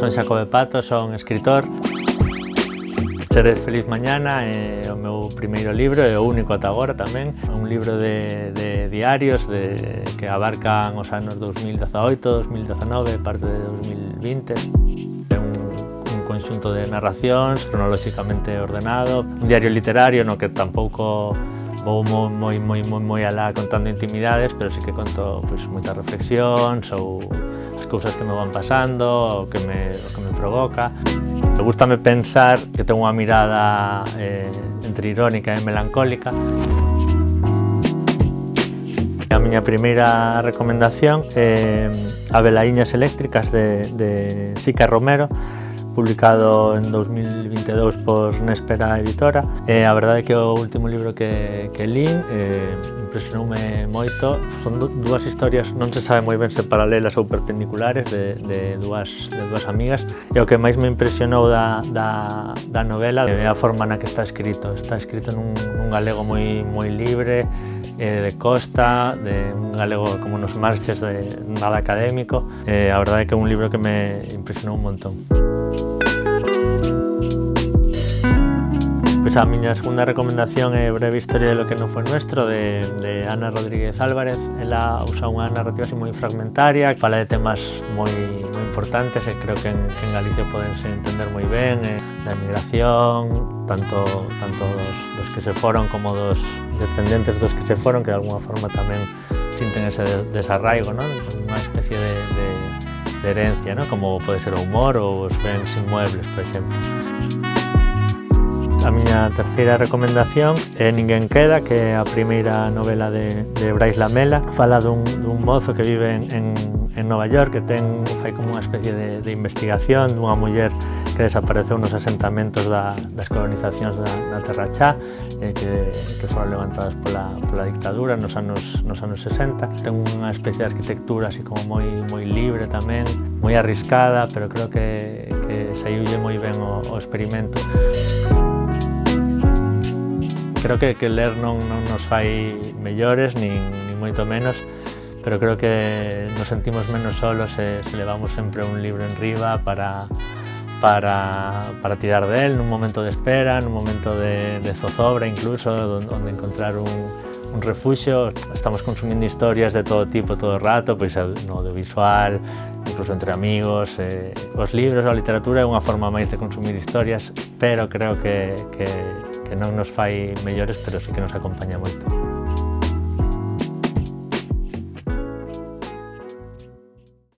son Xacobe Pato, son escritor. Seres feliz mañana é o meu primeiro libro e o único ata agora tamén. É un libro de diarios que abarcan os anos 2018, 2019 e parte de 2020. É un conxunto de narracións cronolóxicamente ordenado, un diario literario no que tampouco vou moi alá contando intimidades, pero sí que conto moitas reflexións ou as cousas que me van pasando, o que me provoca. Gústame pensar que tengo unha mirada entre irónica e melancólica. A miña primeira recomendación é Abelaiñas eléctricas de Sica Romero, publicado en 2022 por Néspera Editora. A verdade é que o último libro que lín impresionoume moito. Son dúas historias, non se sabe moi ben se paralelas ou perpendiculares, de dúas amigas. E o que máis me impresionou da novela é a forma na que está escrito. Está escrito nun galego moi libre, de costa, de un galego como nos marches, de nada académico. A verdade é que é un libro que me impresionou un montón. Pois a miña segunda recomendación é Breve historia de lo que non foi nuestro, de Ana Rodríguez Álvarez. Ela usa unha narrativa así moi fragmentaria, que fala de temas moi importantes e creo que en Galicia podense entender moi ben, da emigración, tanto dos que se foron como dos descendentes dos que se foron, que de alguna forma tamén sinten ese desarraigo, non? Unha especie de herencia, non? Como pode ser o humor ou os bens inmuebles, por exemplo. A miña terceira recomendación é Ninguén queda, que é a primeira novela de Brais Lamela. Fala dun mozo que vive en Nova York, que fai como unha especie de investigación dunha muller que desapareceu nos asentamentos das colonizacións da Terra Chá, que foron levantadas pola dictadura nos anos 60. Ten unha especie de arquitectura así como moi libre tamén, moi arriscada, pero creo que saiulle moi ben o experimento. Creo que ler non nos fai mellores, nin moito menos, pero creo que nos sentimos menos solos se levamos sempre un libro enriba para tirar del nun momento de espera, nun momento de zozobra incluso, onde encontrar un refuxio. Estamos consumindo historias de todo tipo todo o rato, pois no audiovisual, incluso entre amigos. Os libros, a literatura é unha forma máis de consumir historias, pero creo que non nos fai mellores, pero sí que nos acompaña moito.